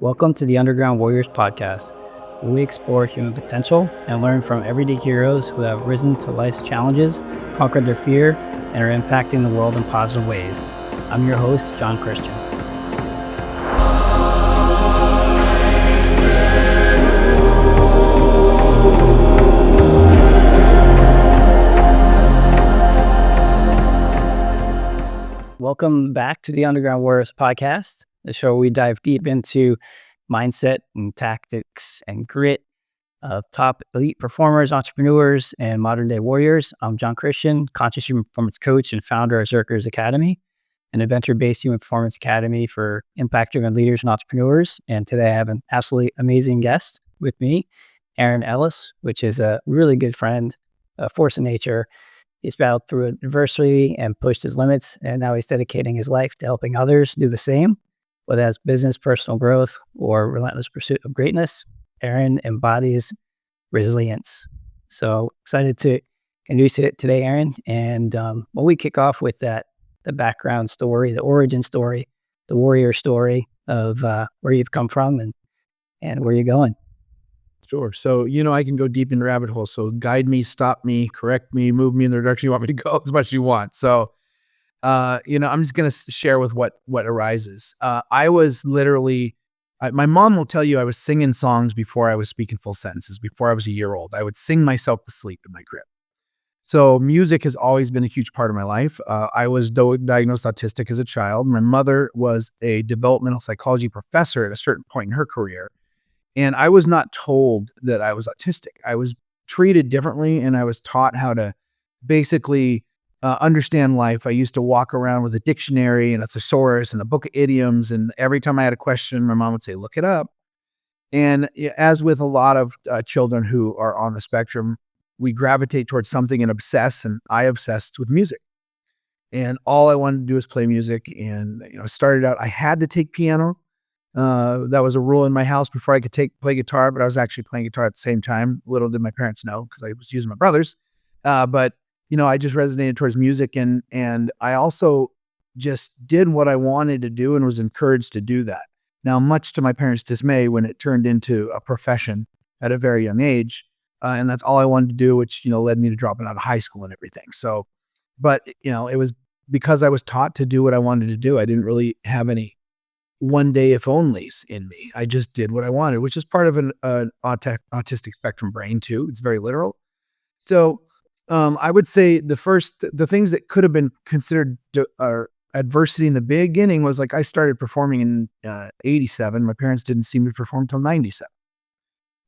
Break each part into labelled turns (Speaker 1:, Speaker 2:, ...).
Speaker 1: Welcome to the Underground Warriors podcast, where we explore human potential and learn from everyday heroes who have risen to life's challenges, conquered their fear, and are impacting the world in positive ways. I'm your host, John Christian. Welcome back to the Underground Warriors podcast, the show where we dive deep into mindset and tactics and grit of top elite performers, entrepreneurs, and modern day warriors. I'm John Christian, conscious human performance coach and founder of Zerkers Academy, an adventure-based human performance academy for impact-driven leaders and entrepreneurs. And today I have an absolutely amazing guest with me, Ellis, which is a really good friend, a force of nature. He's battled through adversity and pushed his limits, and now he's dedicating his life to helping others do the same, whether that's business, personal growth, or relentless pursuit of greatness. Aaron embodies resilience. So excited to introduce it today, Aaron. And when we kick off with the background story, the origin story, the warrior story of where you've come from and where you're going.
Speaker 2: Sure. So, I can go deep into rabbit holes. So guide me, stop me, correct me, move me in the direction you want me to go as much as you want. So, I'm just going to share with what arises. I was literally, my mom will tell you I was singing songs before I was speaking full sentences, before I was a year old. I would sing myself to sleep in my crib. So music has always been a huge part of my life. I was diagnosed autistic as a child. My mother was a developmental psychology professor at a certain point in her career. And I was not told that I was autistic. I was treated differently, and I was taught how to basically understand life. I used to walk around with a dictionary and a thesaurus and a book of idioms, and every time I had a question, my mom would say, look it up. And as with a lot of children who are on the spectrum, we gravitate towards something and obsess, and I obsessed with music. And all I wanted to do was play music. And, started out, I had to take piano. That was a rule in my house before I could play guitar, but I was actually playing guitar at the same time. Little did my parents know because I was using my brother's. But I just resonated towards music, and I also just did what I wanted to do and was encouraged to do that. Now, much to my parents' dismay, when it turned into a profession at a very young age, and that's all I wanted to do, which, led me to dropping out of high school and everything. So, but, it was because I was taught to do what I wanted to do. I didn't really have any one day if onlys in me. I just did what I wanted, which is part of an autistic spectrum brain too. It's very literal. So I would say the things that could have been considered adversity in the beginning was like I started performing in 87. My parents didn't see me perform until 97.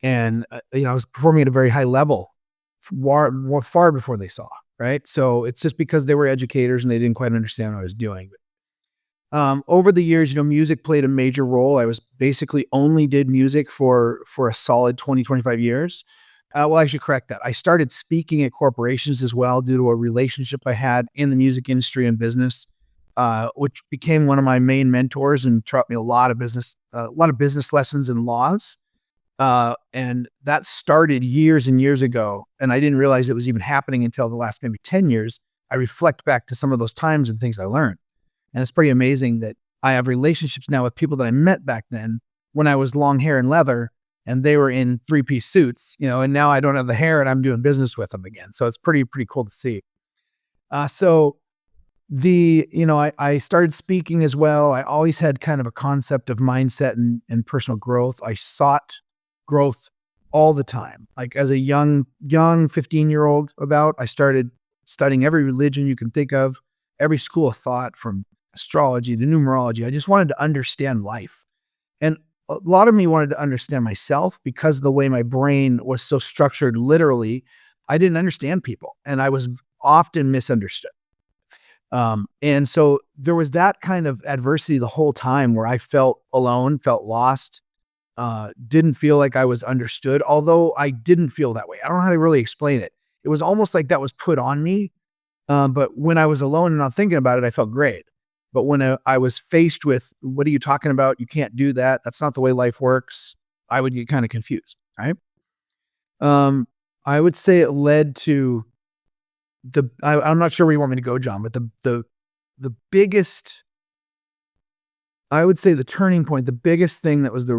Speaker 2: And, I was performing at a very high level far before they saw, right? So it's just because they were educators and they didn't quite understand what I was doing. Over the years, music played a major role. I was basically only did music for a solid 20, 25 years. Well, I should correct that. I started speaking at corporations as well due to a relationship I had in the music industry and business, which became one of my main mentors and taught me a lot of business lessons and laws. And that started years and years ago. And I didn't realize it was even happening until the last maybe 10 years. I reflect back to some of those times and things I learned. And it's pretty amazing that I have relationships now with people that I met back then when I was long hair and leather and they were in 3-piece suits, and now I don't have the hair and I'm doing business with them again. So it's pretty cool to see. I started speaking as well. I always had kind of a concept of mindset and personal growth. I sought growth all the time. Like as a young 15-year-old I started studying every religion you can think of, every school of thought from astrology to numerology. I just wanted to understand life. And a lot of me wanted to understand myself because the way my brain was so structured, literally, I didn't understand people and I was often misunderstood. And so there was that kind of adversity the whole time where I felt alone, felt lost, didn't feel like I was understood, although I didn't feel that way. I don't know how to really explain it. It was almost like that was put on me. But when I was alone and not thinking about it, I felt great. But when I was faced with, what are you talking about? You can't do that. That's not the way life works. I would get kind of confused, right? I would say it led to I'm not sure where you want me to go, John, but the biggest I would say the turning point, the biggest thing that was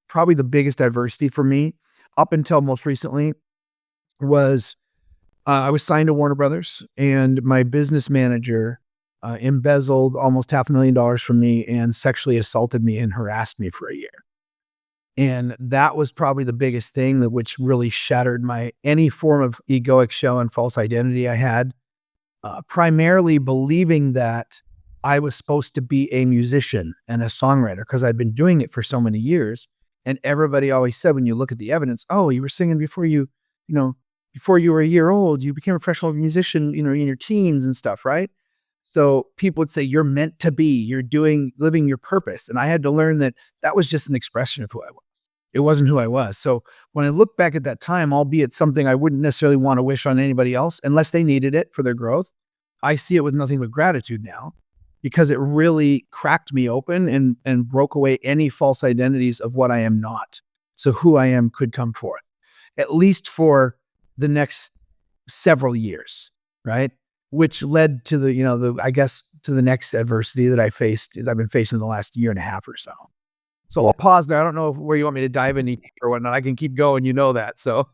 Speaker 2: probably the biggest adversity for me up until most recently was I was signed to Warner Brothers, and my business manager embezzled almost $500,000 from me and sexually assaulted me and harassed me for a year. And that was probably the biggest thing that which really shattered any form of egoic shell and false identity I had. Primarily believing that I was supposed to be a musician and a songwriter because I'd been doing it for so many years. And everybody always said, when you look at the evidence, oh, you were singing before before you were a year old, you became a professional musician, in your teens and stuff, right? So people would say, you're meant to be, living your purpose. And I had to learn that that was just an expression of who I was. It wasn't who I was. So when I look back at that time, albeit something I wouldn't necessarily want to wish on anybody else, unless they needed it for their growth, I see it with nothing but gratitude now, because it really cracked me open and broke away any false identities of what I am not. So who I am could come forth, at least for the next several years, right? Which led to to the next adversity that I've been facing the last year and a half or so. So I'll pause there. I don't know where you want me to dive any deeper or whatnot. I can keep going, that. So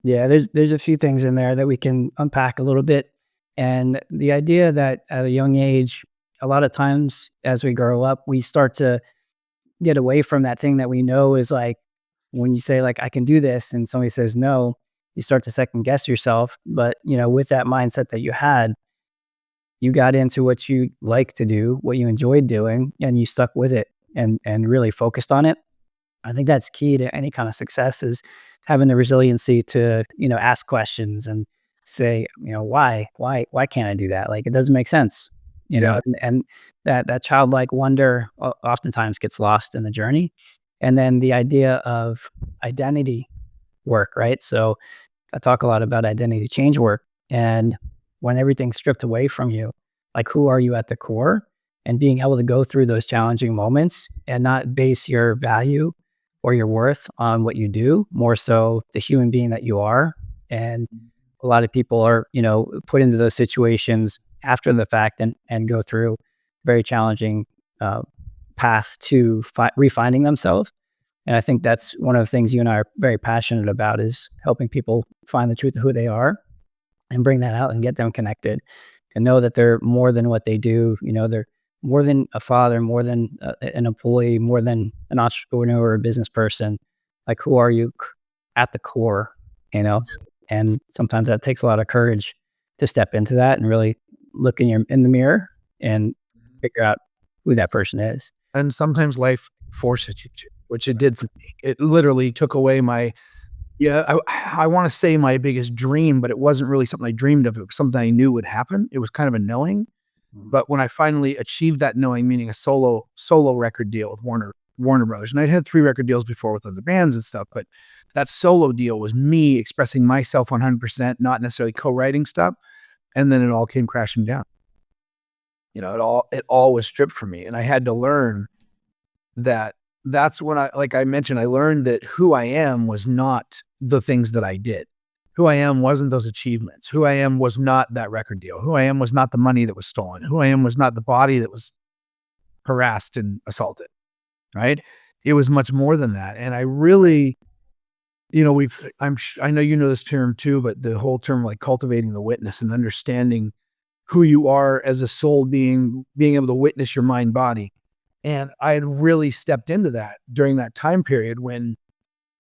Speaker 1: Yeah, there's a few things in there that we can unpack a little bit. And the idea that at a young age, a lot of times as we grow up, we start to get away from that thing that we know is like, when you say like, I can do this, and somebody says no, you start to second guess yourself. But, with that mindset that you had, you got into what you like to do, what you enjoyed doing, and you stuck with it and really focused on it. I think that's key to any kind of success, is having the resiliency to, ask questions and say, why can't I do that? Like, it doesn't make sense,
Speaker 2: Yeah.
Speaker 1: and that childlike wonder oftentimes gets lost in the journey. And then the idea of identity work, right? So I talk a lot about identity change work, and when everything's stripped away from you, like, who are you at the core? And being able to go through those challenging moments and not base your value or your worth on what you do, more so the human being that you are. And a lot of people are, put into those situations after the fact and go through very challenging path to refining themselves. And I think that's one of the things you and I are very passionate about, is helping people find the truth of who they are and bring that out and get them connected and know that they're more than what they do. They're more than a father, more than an employee, more than an entrepreneur or a business person. Like, who are you at the core, And sometimes that takes a lot of courage to step into that and really look in the mirror and figure out who that person is.
Speaker 2: And sometimes life forces you to, which it did for me. It literally took away I want to say my biggest dream, but it wasn't really something I dreamed of. It was something I knew would happen. It was kind of a knowing. But when I finally achieved that knowing, meaning a solo record deal with Warner Brothers, and I'd had 3 record deals before with other bands and stuff, but that solo deal was me expressing myself 100%, not necessarily co-writing stuff. And then it all came crashing down. It all was stripped from me, and I had to learn that. That's when like I mentioned, I learned that who I am was not the things that I did. Who I am wasn't those achievements. Who I am was not that record deal. Who I am was not the money that was stolen. Who I am was not the body that was harassed and assaulted, right? It was much more than that. And I really, I know you know this term too, but the whole term, like cultivating the witness and understanding who you are as a soul being able to witness your mind body. And I had really stepped into that during that time period when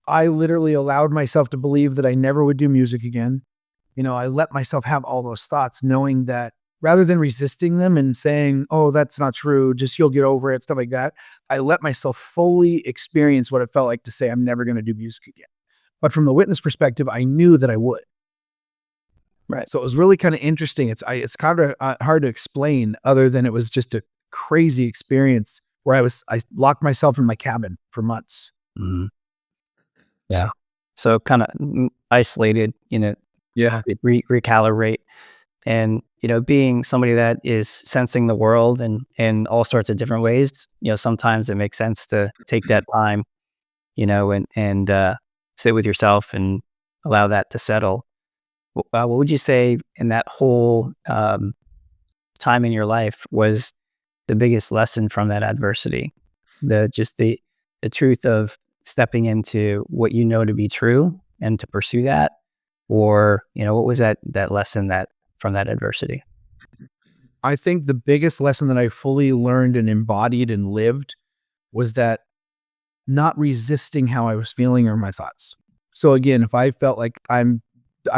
Speaker 2: I literally allowed myself to believe that I never would do music again. I let myself have all those thoughts, knowing that rather than resisting them and saying, oh, that's not true, just you'll get over it, stuff like that, I let myself fully experience what it felt like to say, I'm never going to do music again. But from the witness perspective, I knew that I would.
Speaker 1: Right.
Speaker 2: So it was really kind of interesting. It's kind of hard to explain, other than it was just a crazy experience where I locked myself in my cabin for months.
Speaker 1: Mm-hmm. Yeah. So kind of isolated,
Speaker 2: Yeah.
Speaker 1: Recalibrate. And, being somebody that is sensing the world in all sorts of different ways, sometimes it makes sense to take that time, and sit with yourself and allow that to settle. What would you say in that whole time in your life was the biggest lesson from that adversity? The truth of stepping into what you know to be true and to pursue that, or what was that lesson that from that adversity?
Speaker 2: I think the biggest lesson that I fully learned and embodied and lived was that not resisting how I was feeling or my thoughts. So again, if I felt like I'm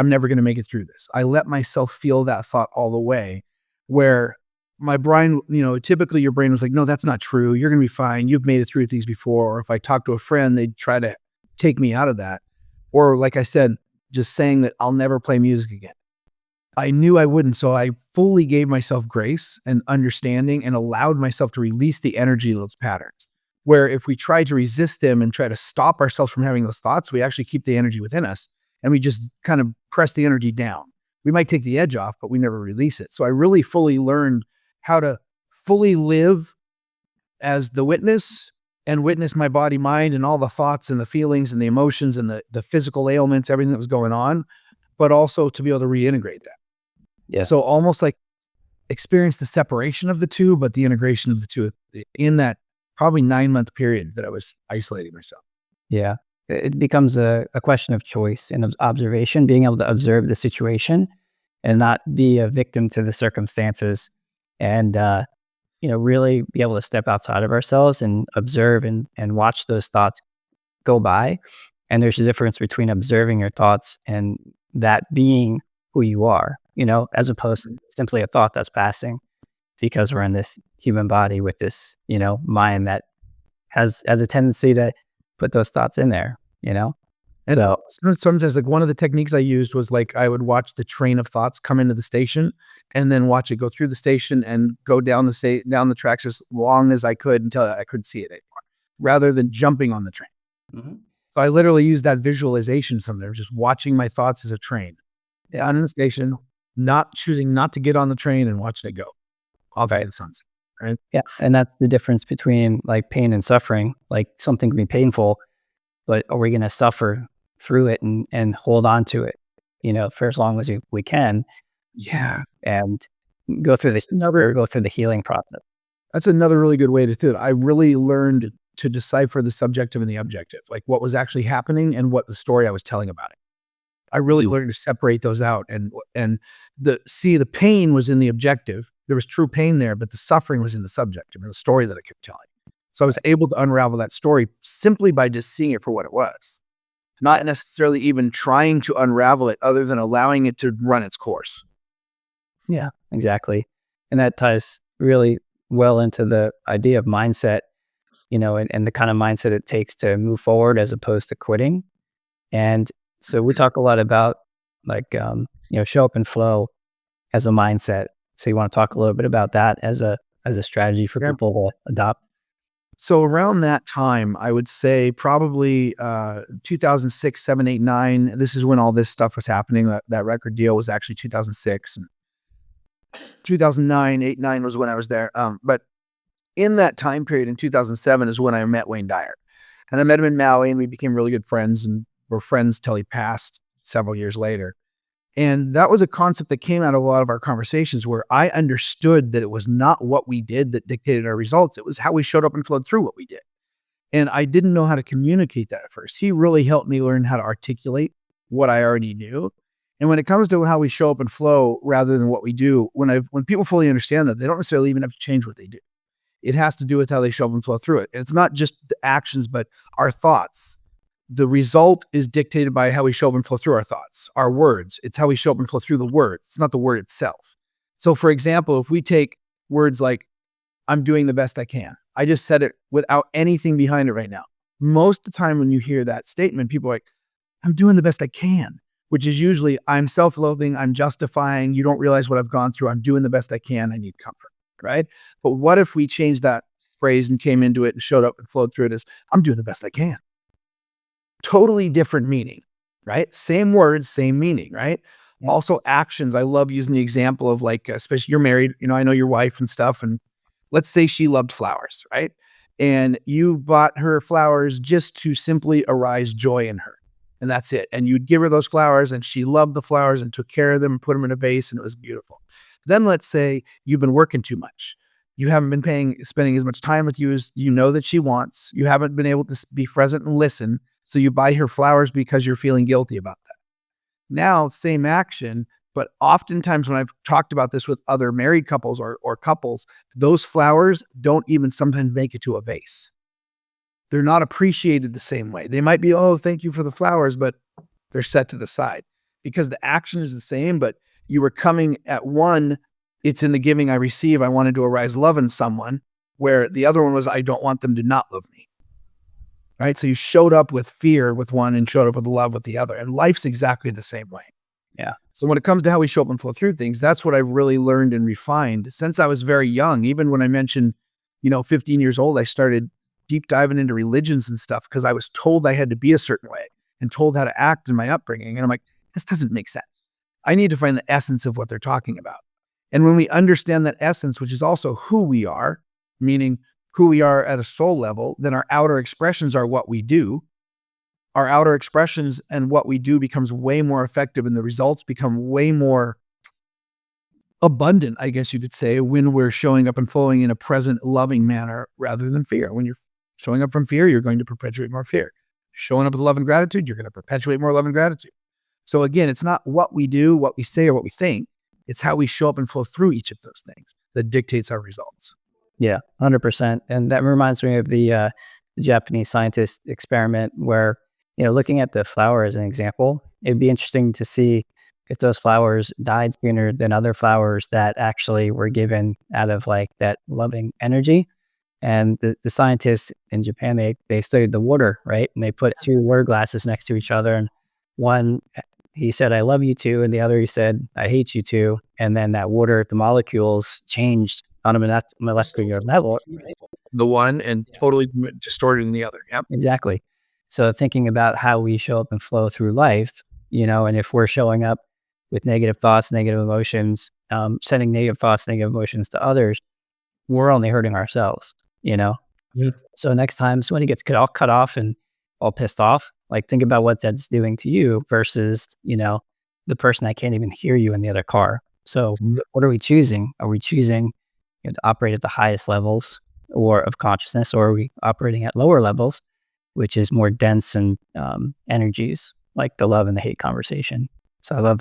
Speaker 2: never going to make it through this, I let myself feel that thought all the way, where my brain, typically your brain was like, no, that's not true. You're going to be fine. You've made it through things before. Or if I talk to a friend, they'd try to take me out of that. Or like I said, just saying that I'll never play music again. I knew I wouldn't. So I fully gave myself grace and understanding and allowed myself to release the energy of those patterns. Where if we try to resist them and try to stop ourselves from having those thoughts, we actually keep the energy within us and we just kind of press the energy down. We might take the edge off, but we never release it. So I really fully learned how to fully live as the witness and witness my body, mind, and all the thoughts and the feelings and the emotions and the physical ailments, everything that was going on, but also to be able to reintegrate that.
Speaker 1: Yeah.
Speaker 2: So almost like experience the separation of the two, but the integration of the two in that probably 9-month period that I was isolating myself.
Speaker 1: Yeah. It becomes a question of choice and of observation, being able to observe the situation and not be a victim to the circumstances, and really be able to step outside of ourselves and observe and watch those thoughts go by. And there's a difference between observing your thoughts and that being who you are, as opposed to simply a thought that's passing, because we're in this human body with this, mind that has a tendency to put those thoughts in there,
Speaker 2: And
Speaker 1: So
Speaker 2: sometimes like one of the techniques I used was like I would watch the train of thoughts come into the station and then watch it go through the station and go down the tracks as long as I could until I couldn't see it anymore, rather than jumping on the train.
Speaker 1: Mhm.
Speaker 2: So I literally used that visualization sometimes, just watching my thoughts as a train
Speaker 1: Yeah.
Speaker 2: down in the station, not choosing not to get on the train and watching it go off into
Speaker 1: Right.
Speaker 2: the sunset. Right.
Speaker 1: Yeah, and that's the difference between, like, pain and suffering. Like, something can be painful, but are we gonna suffer through it and hold on to it, for as long as we can,
Speaker 2: Yeah.
Speaker 1: and
Speaker 2: That's another
Speaker 1: go through the healing process.
Speaker 2: That's another really good way to do it. I really learned to decipher the subjective and the objective, like what was actually happening and what the story I was telling about it. I really
Speaker 1: Mm.
Speaker 2: learned to separate those out and the pain was in the objective. There was true pain there, but the suffering was in the subjective and the story that I kept telling. So I was able to unravel that story simply by just seeing it for what it was, not necessarily even trying to unravel it other than allowing it to run its course.
Speaker 1: Yeah, exactly, and that ties really well into the idea of mindset, and the kind of mindset it takes to move forward as opposed to quitting. And so we talk a lot about, like, show up and flow as a mindset. So you want to talk a little bit about that as a strategy for
Speaker 2: Yeah.
Speaker 1: people to adopt?
Speaker 2: So around that time, I would say probably 2006, 7, 8, 9. This is when all this stuff was happening. That record deal was actually 2006. And 2009, 8, 9 was when I was there. But in that time period in 2007 is when I met Wayne Dyer. And I met him in Maui and we became really good friends and were friends till he passed several years later. And that was a concept that came out of a lot of our conversations where I understood that it was not what we did that dictated our results. It was how we showed up and flowed through what we did. And I didn't know how to communicate that at first. He really helped me learn how to articulate what I already knew. And when it comes to how we show up and flow rather than what we do, when people fully understand that, they don't necessarily even have to change what they do. It has to do with how they show up and flow through it. And it's not just the actions, but our thoughts. The result is dictated by how we show up and flow through our thoughts, our words. It's how we show up and flow through the words. It's not the word itself. So for example, if we take words like, I'm doing the best I can. I just said it without anything behind it right now. Most of the time when you hear that statement, people are like, I'm doing the best I can, which is usually I'm self-loathing, I'm justifying, you don't realize what I've gone through, I'm doing the best I can, I need comfort, right? But what if we changed that phrase and came into it and showed up and flowed through it as, I'm doing the best I can. Totally different meaning, right? Same words, same meaning, right?
Speaker 1: Yeah.
Speaker 2: Also actions. I love using the example of like, especially you're married, I know your wife and stuff. And let's say she loved flowers, right? And you bought her flowers just to simply arise joy in her. And that's it. And you'd give her those flowers and she loved the flowers and took care of them and put them in a vase and it was beautiful. Then let's say you've been working too much You haven't been spending as much time with you as you know that she wants. You haven't been able to be present and listen. So you buy her flowers because you're feeling guilty about that. Now, same action, but oftentimes when I've talked about this with other married couples or couples, those flowers don't even sometimes make it to a vase. They're not appreciated the same way. They might be, oh, thank you for the flowers, but they're set to the side because the action is the same, but you were coming at one, it's in the giving I receive. I wanted to arise love in someone, where the other one was, I don't want them to not love me. Right? So you showed up with fear with one and showed up with love with the other. And life's exactly the same way.
Speaker 1: Yeah.
Speaker 2: So when it comes to how we show up and flow through things, that's what I've really learned and refined since I was very young. Even when I mentioned, 15 years old, I started deep diving into religions and stuff because I was told I had to be a certain way and told how to act in my upbringing. And I'm like, this doesn't make sense. I need to find the essence of what they're talking about. And when we understand that essence, which is also who we are, meaning who we are at a soul level, then our outer expressions are what we do. Our outer expressions and what we do becomes way more effective and the results become way more abundant, I guess you could say, when we're showing up and flowing in a present, loving manner rather than fear. When you're showing up from fear, you're going to perpetuate more fear. Showing up with love and gratitude, you're going to perpetuate more love and gratitude. So again, it's not what we do, what we say, or what we think. It's how we show up and flow through each of those things that dictates our results.
Speaker 1: Yeah, 100%. And that reminds me of the Japanese scientist experiment where, looking at the flower as an example, it'd be interesting to see if those flowers died sooner than other flowers that actually were given out of like that loving energy. And the scientists in Japan, they studied the water, right? And they put two water glasses next to each other. And one, he said, I love you too. And the other, he said, I hate you too. And then that water, the molecules changed on a molecular level.
Speaker 2: The one and totally distorted in the other. Yep.
Speaker 1: Exactly. So thinking about how we show up and flow through life, and if we're showing up with negative thoughts, negative emotions, sending negative thoughts, negative emotions to others, we're only hurting ourselves.
Speaker 2: Yeah.
Speaker 1: So next time somebody gets all cut off and all pissed off, like think about what that's doing to you versus, the person that can't even hear you in the other car. So what are we choosing? Are we choosing to operate at the highest levels of consciousness, or are we operating at lower levels, which is more dense and energies like the love and the hate conversation? So I love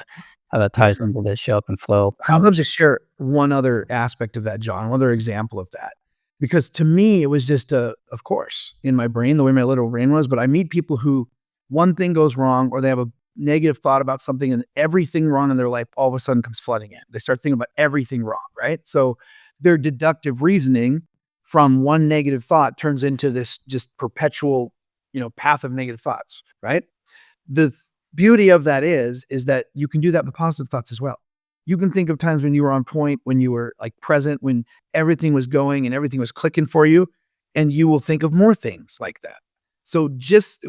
Speaker 1: how that ties into this show up and flow.
Speaker 2: I'd love to share one other aspect of that, John, one other example of that. Because to me, it was just of course, in my brain, the way my little brain was, but I meet people who one thing goes wrong or they have a negative thought about something and everything wrong in their life all of a sudden comes flooding in. They start thinking about everything wrong, right? So their deductive reasoning from one negative thought turns into this just perpetual, path of negative thoughts, right? The beauty of that is that you can do that with positive thoughts as well. You can think of times when you were on point, when you were like present, when everything was going and everything was clicking for you, and you will think of more things like that. So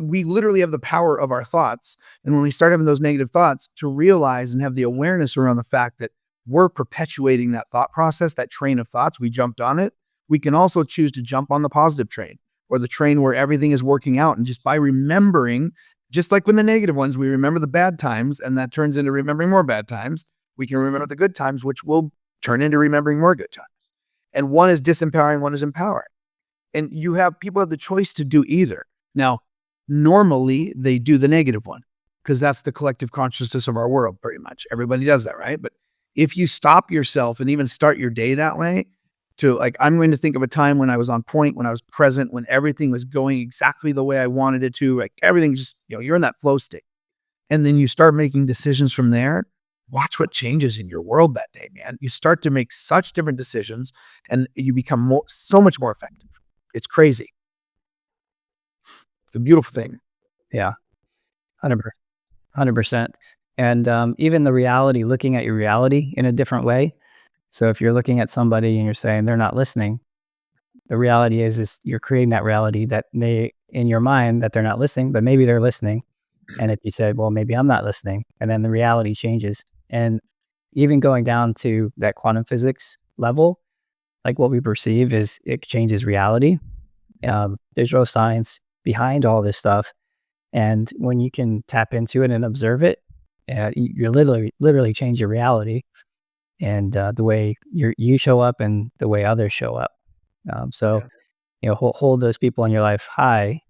Speaker 2: we literally have the power of our thoughts. And when we start having those negative thoughts, to realize and have the awareness around the fact that we're perpetuating that thought process, that train of thoughts, we jumped on it. We can also choose to jump on the positive train or the train where everything is working out. And just by remembering, just like when the negative ones, we remember the bad times and that turns into remembering more bad times. We can remember the good times, which will turn into remembering more good times. And one is disempowering, one is empowering. And people have the choice to do either. Now, normally they do the negative one because that's the collective consciousness of our world, pretty much. Everybody does that, right? But if you stop yourself and even start your day that way, to like, I'm going to think of a time when I was on point, when I was present, when everything was going exactly the way I wanted it to, like everything just, you're in that flow state. And then you start making decisions from there. Watch what changes in your world that day, man. You start to make such different decisions and you become so much more effective. It's crazy. It's a beautiful thing.
Speaker 1: Yeah, 100%. And even the reality, looking at your reality in a different way. So if you're looking at somebody and you're saying they're not listening, the reality is you're creating that reality that in your mind that they're not listening, but maybe they're listening. And if you said, well, maybe I'm not listening, and then the reality changes. And even going down to that quantum physics level, like what we perceive it changes reality. There's no science behind all this stuff. And when you can tap into it and observe it, you literally change your reality. and the way you show up and the way others show up. So
Speaker 2: Yeah.
Speaker 1: hold those people in your life high,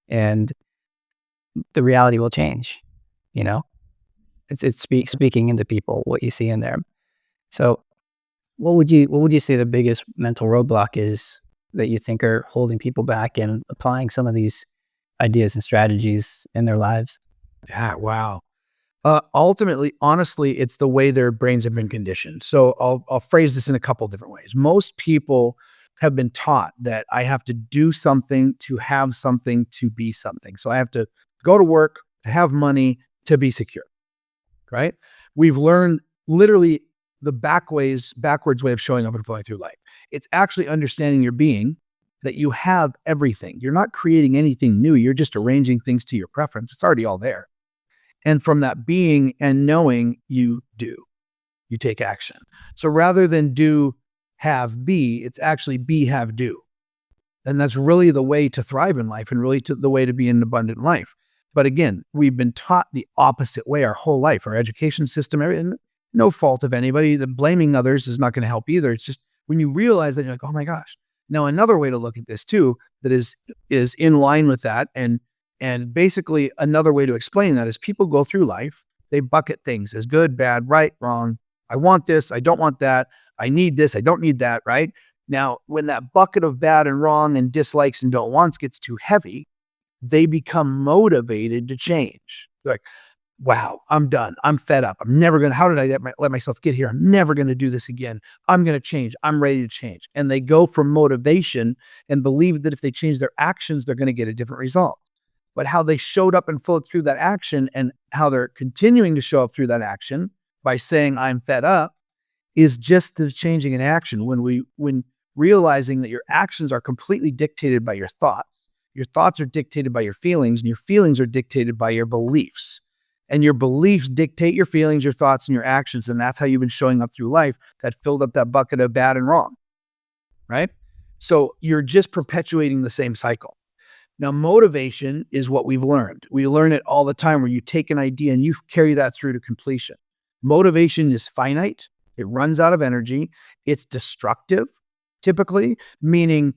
Speaker 1: and the reality will change. You know, speaking into people what you see in there. So, what would you say the biggest mental roadblock is that you think are holding people back in applying some of these ideas and strategies in their lives?
Speaker 2: Yeah. Wow. Ultimately, honestly, it's the way their brains have been conditioned. So I'll phrase this in a couple different ways. Most people have been taught that I have to do something to have something to be something. So I have to go to work to have money to be secure, right? We've learned literally the backwards way of showing up and flowing through life. It's actually understanding your being, that you have everything. You're not creating anything new. You're just arranging things to your preference. It's already all there. And from that being and knowing, you do, you take action. So rather than do, have, be, it's actually be, have, do. And that's really the way to thrive in life and really the way to be in an abundant life. But again, we've been taught the opposite way our whole life, our education system, everything, no fault of anybody. The blaming others is not going to help either. It's just when you realize that, you're like, oh my gosh. Now, another way to look at this too, that is in line with that, and basically another way to explain that is people go through life, they bucket things as good, bad, right, wrong. I want this, I don't want that. I need this, I don't need that, right? Now, when that bucket of bad and wrong and dislikes and don't wants gets too heavy, they become motivated to change. They're like, wow, I'm done. I'm fed up. I'm never going to, how did I let myself get here? I'm never going to do this again. I'm going to change. I'm ready to change. And they go from motivation and believe that if they change their actions, they're going to get a different result. But how they showed up and flowed through that action and how they're continuing to show up through that action by saying, I'm fed up, is just the changing in action. When realizing that your actions are completely dictated by your thoughts are dictated by your feelings, and your feelings are dictated by your beliefs. And your beliefs dictate your feelings, your thoughts, and your actions. And that's how you've been showing up through life that filled up that bucket of bad and wrong, right? So you're just perpetuating the same cycle. Now, motivation is what we've learned. We learn it all the time where you take an idea and you carry that through to completion. Motivation is finite. It runs out of energy. It's destructive, typically, meaning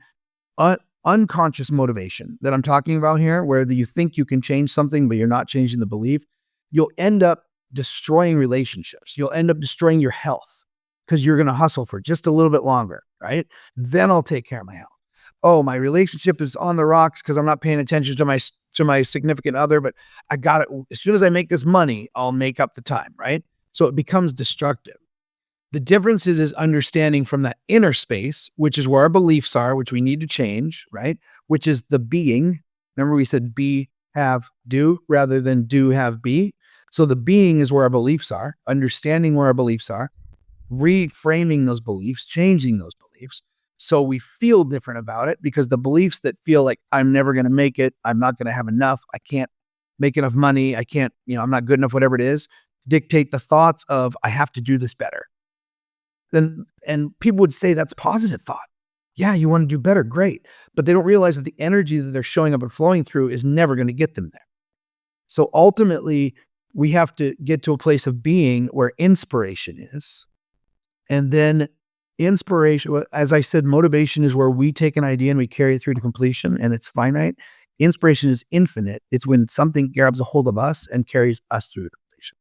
Speaker 2: unconscious motivation that I'm talking about here, where you think you can change something, but you're not changing the belief. You'll end up destroying relationships. You'll end up destroying your health because you're going to hustle for just a little bit longer, right? Then I'll take care of my health. Oh, my relationship is on the rocks because I'm not paying attention to my significant other, but I got it. As soon as I make this money, I'll make up the time, right? So it becomes destructive. The difference is understanding from that inner space, which is where our beliefs are, which we need to change, right? Which is the being. Remember we said be, have, do, rather than do, have, be. So the being is where our beliefs are, understanding where our beliefs are, reframing those beliefs, changing those beliefs. So we feel different about it, because the beliefs that feel like I'm never going to make it, I'm not going to have enough, I can't make enough money, I can't, I'm not good enough, whatever it is, dictate the thoughts of I have to do this better. And people would say that's positive thought. Yeah, you want to do better, great. But they don't realize that the energy that they're showing up and flowing through is never going to get them there. So ultimately, we have to get to a place of being where inspiration is. And then inspiration, as I said, motivation is where we take an idea and we carry it through to completion, and it's finite. Inspiration is infinite. It's when something grabs a hold of us and carries us through to completion.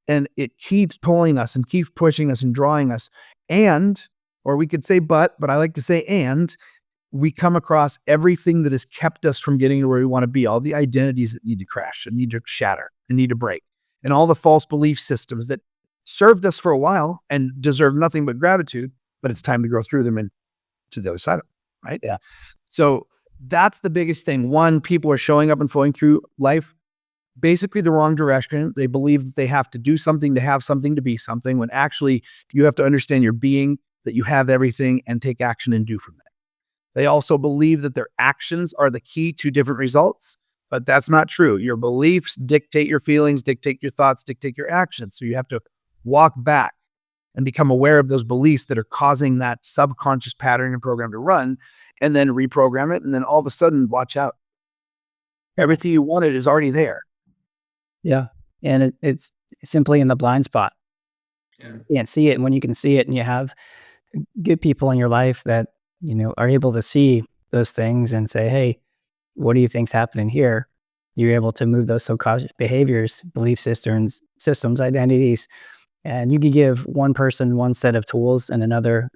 Speaker 2: And it keeps pulling us and keeps pushing us and drawing us. And, or we could say but I like to say and, we come across everything that has kept us from getting to where we want to be, all the identities that need to crash and need to shatter and need to break, and all the false belief systems that served us for a while and deserve nothing but gratitude, but it's time to grow through them and to the other side of it, right?
Speaker 1: Yeah.
Speaker 2: So that's the biggest thing. One, people are showing up and flowing through life basically the wrong direction. They believe that they have to do something to have something to be something, when actually you have to understand your being, that you have everything, and take action and do from that. They also believe that their actions are the key to different results, but that's not true. Your beliefs dictate your feelings, dictate your thoughts, dictate your actions. So you have to walk back and become aware of those beliefs that are causing that subconscious pattern and program to run, and then reprogram it. And then all of a sudden, watch out. Everything you wanted is already there.
Speaker 1: Yeah. And it's simply in the blind spot.
Speaker 2: Yeah.
Speaker 1: You can't see it. And when you can see it and you have good people in your life that, are able to see those things and say, "Hey, what do you think's happening here?" You're able to move those subconscious behaviors, belief systems, identities, and you could give one person one set of tools and another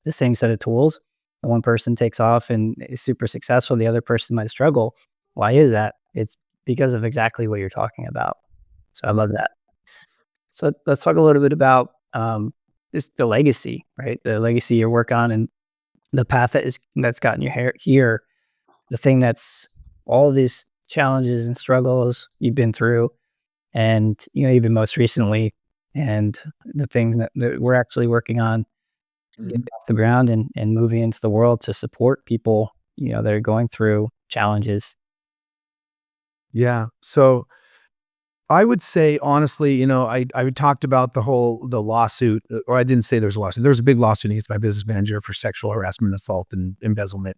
Speaker 1: the same set of tools. And one person takes off and is super successful. The other person might struggle. Why is that? It's because of exactly what you're talking about. So I love that. So let's talk a little bit about just the legacy, right? The legacy you work on and the path that's gotten you here. The thing that's all these challenges and struggles you've been through, and even most recently, and the things that we're actually working on getting
Speaker 2: Mhm.
Speaker 1: off the ground and moving into the world to support people that are going through challenges.
Speaker 2: Yeah. So I would say honestly, I talked about the lawsuit, or I didn't say there's a lawsuit. There was a big lawsuit against my business manager for sexual harassment, assault, and embezzlement,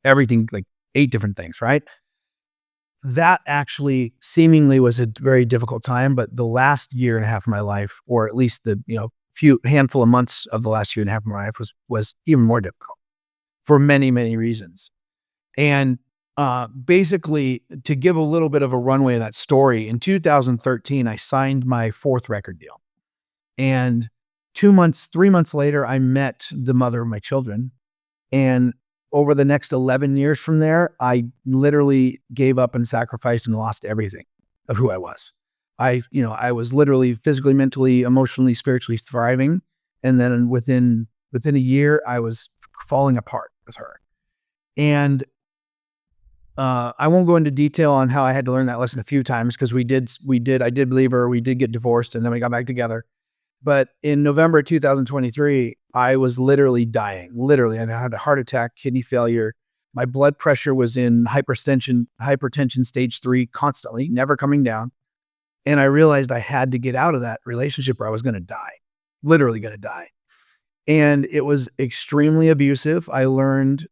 Speaker 2: everything, like 8 different things, right? That actually seemingly was a very difficult time, but the last year and a half of my life, or at least the, few handful of months of the last year and a half of my life was even more difficult for many, many reasons. And basically, to give a little bit of a runway of that story, in 2013, I signed my 4th record deal. And 3 months later, I met the mother of my children. And over the next 11 years from there, I literally gave up and sacrificed and lost everything of who I was. I was literally physically, mentally, emotionally, spiritually thriving. And then within a year, I was falling apart with her. And I won't go into detail on how I had to learn that lesson a few times because I did leave her, we did get divorced, and then we got back together. But in November 2023, I was literally dying. Literally, I had a heart attack, kidney failure. My blood pressure was in hypertension stage 3 constantly, never coming down. And I realized I had to get out of that relationship or I was going to die, literally going to die. And it was extremely abusive. I learned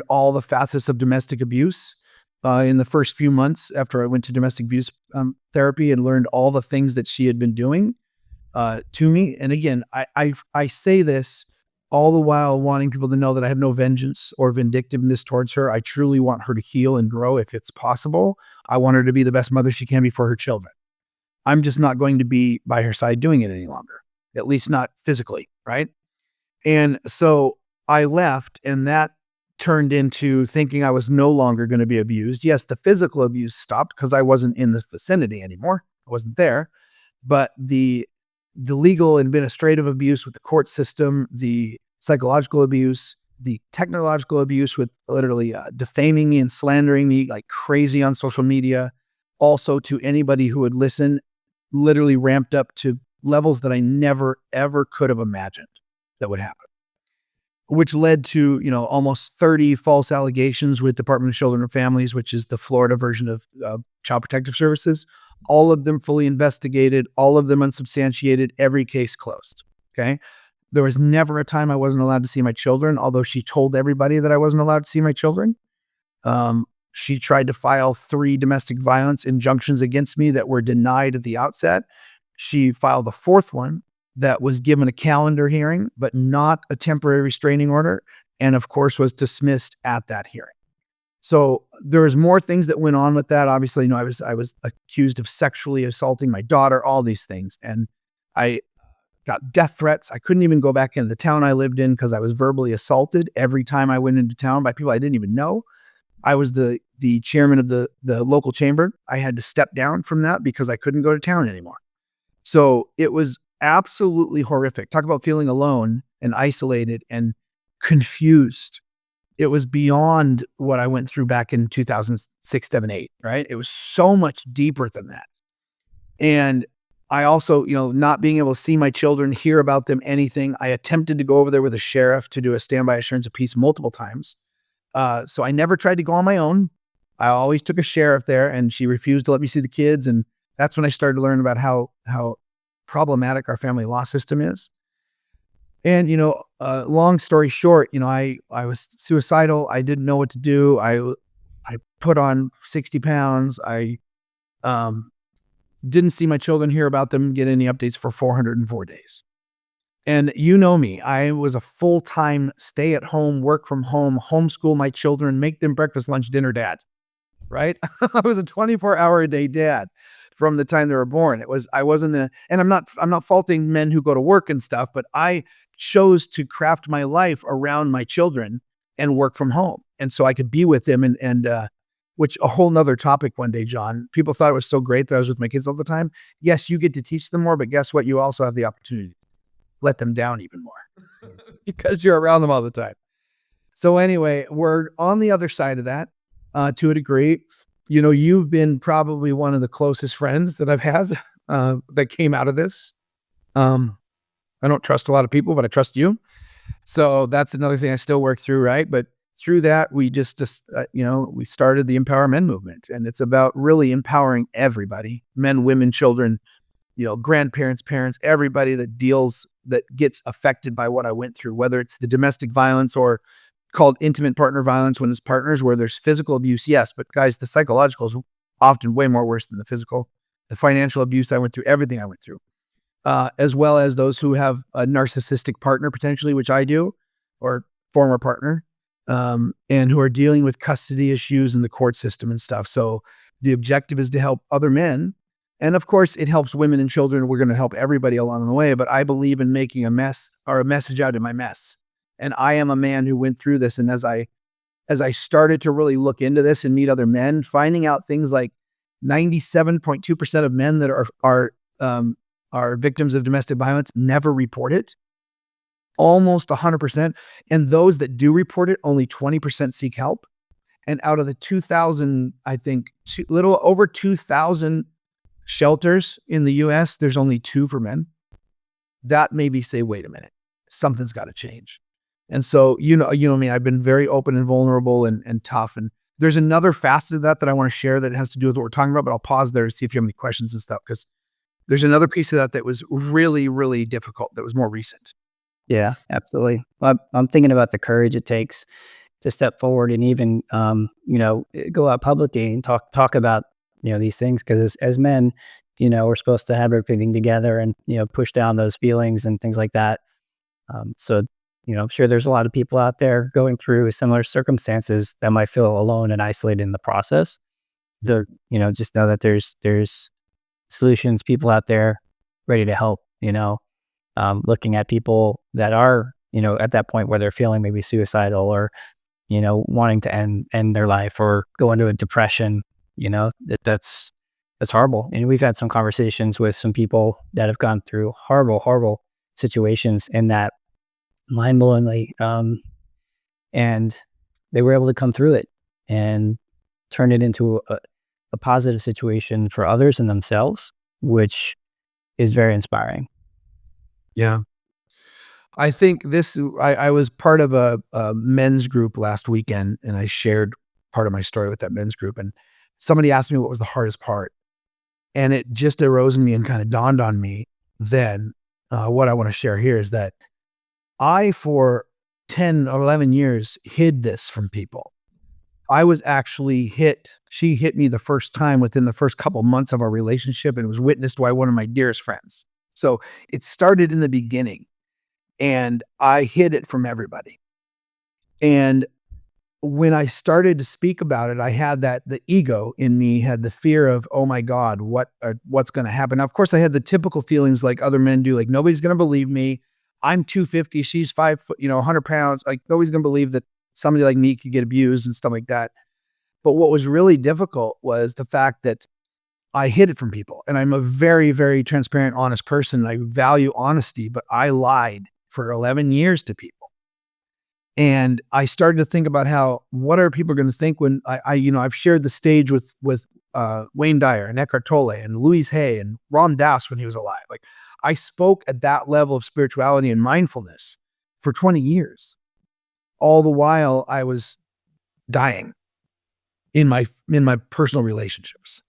Speaker 2: all the facets of domestic abuse in the first few months after I went to domestic abuse therapy, and learned all the things that she had been doing to me. And again, I say this all the while wanting people to know that I have no vengeance or vindictiveness towards her. I truly want her to heal and grow if it's possible. I want her to be the best mother she can be for her children. I'm just not going to be by her side doing it any longer, at least not physically, right? And so I left, and that turned into thinking I was no longer going to be abused. Yes, the physical abuse stopped because I wasn't in the vicinity anymore. I wasn't there. But the legal administrative abuse with the court system, the psychological abuse, the technological abuse with literally defaming me and slandering me like crazy on social media, also to anybody who would listen, literally ramped up to levels that I never, ever could have imagined that would happen, which led to, almost 30 false allegations with Department of Children and Families, which is the Florida version of Child Protective Services. All of them fully investigated, all of them unsubstantiated, every case closed. Okay. There was never a time I wasn't allowed to see my children, although she told everybody that I wasn't allowed to see my children. She tried to file 3 domestic violence injunctions against me that were denied at the outset. She filed a 4th one that was given a calendar hearing, but not a temporary restraining order, and of course was dismissed at that hearing. So there was more things that went on with that. Obviously, I was accused of sexually assaulting my daughter, all these things, and I got death threats. I couldn't even go back into the town I lived in because I was verbally assaulted every time I went into town by people I didn't even know. I was the chairman of the local chamber. I had to step down from that because I couldn't go to town anymore. So it was absolutely horrific. Talk about feeling alone and isolated and confused. It was beyond what I went through back in 2006, 7, 8, right? It was so much deeper than that. And I also, not being able to see my children, hear about them, anything. I attempted to go over there with a sheriff to do a standby assurance of peace multiple times. So I never tried to go on my own. I always took a sheriff there, and she refused to let me see the kids. And that's when I started to learn about how problematic our family law system is. And, long story short, I was suicidal. I didn't know what to do. I put on 60 pounds. I Didn't see my children, hear about them, get any updates for 404 days. And you know me, I was a full-time stay-at-home, work from home, homeschool my children, make them breakfast, lunch, dinner dad, right? I was a 24-hour-a-day dad from the time they were born. And I'm not faulting men who go to work and stuff, but I chose to craft my life around my children and work from home. And so I could be with them and which a whole nother topic one day, John. People thought it was so great that I was with my kids all the time. Yes, you get to teach them more, but guess what? You also have the opportunity to let them down even more because you're around them all the time. So anyway, we're on the other side of that to a degree. You know, you've been probably one of the closest friends that I've had that came out of this. I don't trust a lot of people, but I trust you. So that's another thing I still work through, right? But through that, we we started the Empower Men movement, and it's about really empowering everybody, men, women, children, grandparents, parents, everybody that gets affected by what I went through, whether it's the domestic violence or called intimate partner violence when it's partners where there's physical abuse. Yes, but guys, the psychological is often way more worse than the physical. The financial abuse I went through, everything I went through, as well as those who have a narcissistic partner potentially, which I do, or former partner, and who are dealing with custody issues in the court system and stuff. So the objective is to help other men. And of course, it helps women and children. We're going to help everybody along the way. But I believe in making a message out of my mess. And I am a man who went through this. And as I started to really look into this and meet other men, finding out things like 97.2% of men that are victims of domestic violence never report it. Almost 100%. And those that do report it, only 20% seek help. And out of the 2,000, I think, little over 2,000 shelters in the US, there's only 2 for men. That made me say, wait a minute, something's got to change. And so, you know me, I've been very open and vulnerable and tough. And there's another facet of that I want to share that has to do with what we're talking about, but I'll pause there to see if you have any questions and stuff, because there's another piece of that was really, really difficult, that was more recent.
Speaker 1: Yeah, absolutely. Well, I'm thinking about the courage it takes to step forward and even, go out publicly and talk about, these things. Because as men, we're supposed to have everything together and, push down those feelings and things like that. So, I'm sure there's a lot of people out there going through similar circumstances that might feel alone and isolated in the process. So, just know that there's solutions, people out there ready to help, looking at people that are, at that point where they're feeling maybe suicidal or, wanting to end their life or go into a depression, that's horrible. And we've had some conversations with some people that have gone through horrible situations in that mind-blowingly, and they were able to come through it and turn it into a positive situation for others and themselves, which is very inspiring.
Speaker 2: Yeah. I think I was part of a men's group last weekend, and I shared part of my story with that men's group, and somebody asked me what was the hardest part. And it just arose in me and kind of dawned on me then, what I want to share here is that I, for 10 or 11 years, hid this from people. I was actually she hit me the first time within the first couple months of our relationship, and it was witnessed by one of my dearest friends. So it started in the beginning, and I hid it from everybody. And when I started to speak about it, I had the ego in me had the fear of, oh my God, what's going to happen? Now, of course, I had the typical feelings like other men do, like nobody's going to believe me. I'm 250, she's 5 foot, 100 pounds. Like nobody's going to believe that somebody like me could get abused and stuff like that. But what was really difficult was the fact that I hid it from people. And I'm a very, very transparent, honest person. I value honesty, but I lied for 11 years to people. And I started to think about what are people going to think when I've shared the stage with Wayne Dyer and Eckhart Tolle and Louise Hay and Ram Dass when he was alive. Like I spoke at that level of spirituality and mindfulness for 20 years. All the while I was dying in my personal relationships.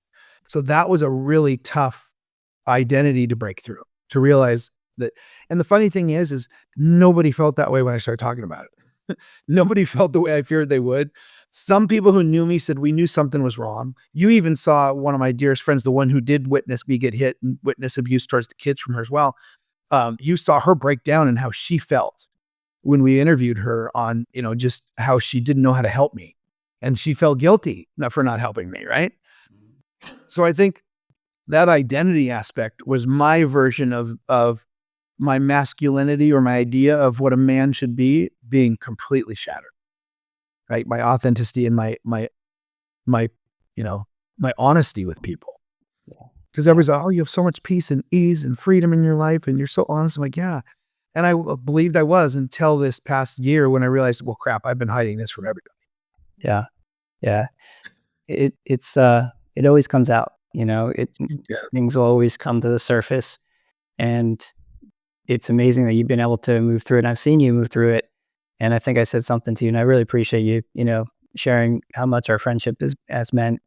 Speaker 2: So that was a really tough identity to break through, to realize that. And the funny thing is nobody felt that way when I started talking about it. Nobody felt the way I feared they would. Some people who knew me said we knew something was wrong. You even saw one of my dearest friends, the one who did witness me get hit and witness abuse towards the kids from her as well. You saw her break down and how she felt when we interviewed her on, just how she didn't know how to help me. And she felt guilty for not helping me, right? So I think that identity aspect was my version of my masculinity, or my idea of what a man should be, being completely shattered. Right? My authenticity and my my honesty with people. Because everybody's like, oh, you have so much peace and ease and freedom in your life, and you're so honest. I'm like, yeah. And I believed I was, until this past year when I realized, well, crap, I've been hiding this from everybody.
Speaker 1: Yeah. Yeah. It always comes out, things will always come to the surface, and it's amazing that you've been able to move through it. And I've seen you move through it. And I think I said something to you, and I really appreciate you, sharing how much our friendship has meant,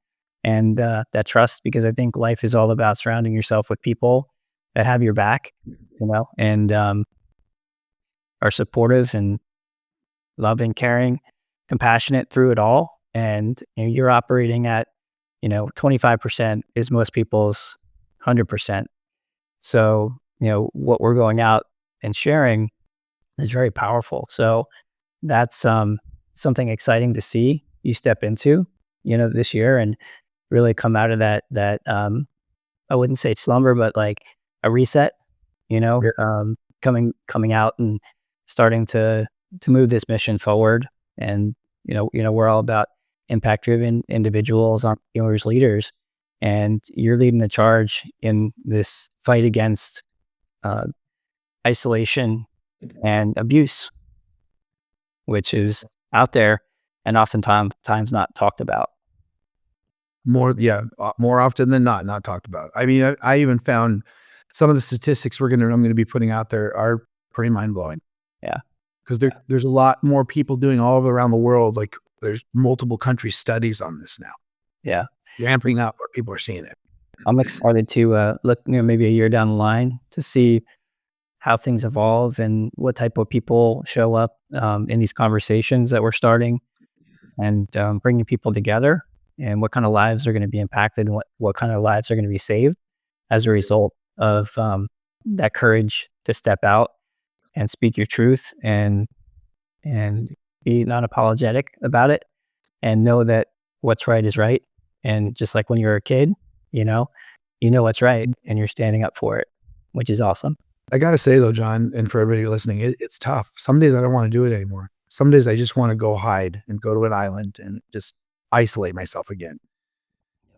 Speaker 1: and that trust, because I think life is all about surrounding yourself with people that have your back, and are supportive and loving, caring, compassionate through it all. And you're operating at, 25% is most people's 100%. So, what we're going out and sharing is very powerful. So that's something exciting to see you step into, this year, and really come out of that I wouldn't say slumber, but like a reset, coming out and starting to move this mission forward. And we're all about impact driven individuals, entrepreneurs, leaders, and you're leading the charge in this fight against isolation and abuse, which is out there and oftentimes not talked about.
Speaker 2: More often than not talked about. I mean, I even found some of the statistics I'm going to be putting out there are pretty mind blowing.
Speaker 1: Yeah,
Speaker 2: because there's a lot more people doing all around the world. Like, there's multiple country studies on this now.
Speaker 1: Yeah,
Speaker 2: ramping up where people are seeing it.
Speaker 1: I'm excited to look, maybe a year down the line to see how things evolve and what type of people show up in these conversations that we're starting, and bringing people together, and what kind of lives are going to be impacted, and what kind of lives are going to be saved as a result of that courage to step out and speak your truth, and be not apologetic about it, and know that what's right is right. And just like when you're a kid, you know what's right, and you're standing up for it, which is awesome.
Speaker 2: I got to say though, John, and for everybody listening, it's tough. Some days I don't want to do it anymore. Some days I just want to go hide and go to an island and just isolate myself again.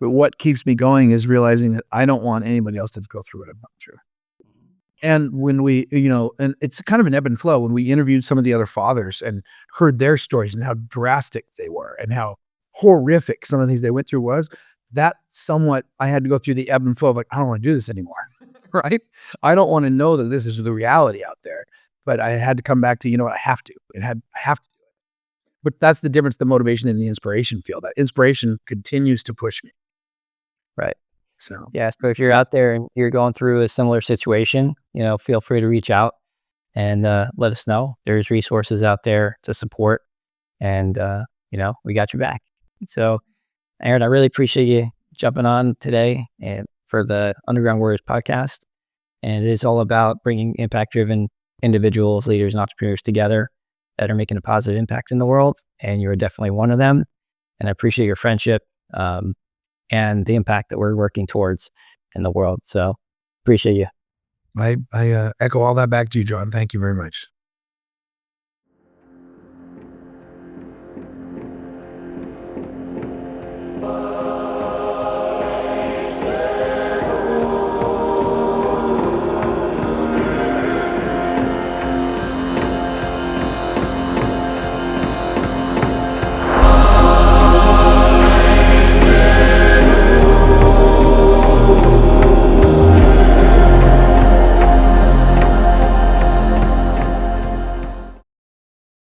Speaker 2: But what keeps me going is realizing that I don't want anybody else to go through what I've gone through. And when we, and it's kind of an ebb and flow, when we interviewed some of the other fathers and heard their stories and how drastic they were and how horrific some of the things they went through was, that somewhat, I had to go through the ebb and flow of like, I don't want to do this anymore, right? I don't want to know that this is the reality out there, but I had to come back to, I have to, I have to do it. But that's the difference, the motivation and the inspiration feel. That inspiration continues to push me.
Speaker 1: Right.
Speaker 2: So,
Speaker 1: yeah. So if you're out there and you're going through a similar situation, feel free to reach out and let us know. There's resources out there to support, and we got your back. So, Aaron, I really appreciate you jumping on today and for the Underground Warriors podcast. And it is all about bringing impact-driven individuals, leaders, and entrepreneurs together that are making a positive impact in the world. And you're definitely one of them. And I appreciate your friendship and the impact that we're working towards in the world. So appreciate you.
Speaker 2: I echo all that back to you, John. Thank you very much.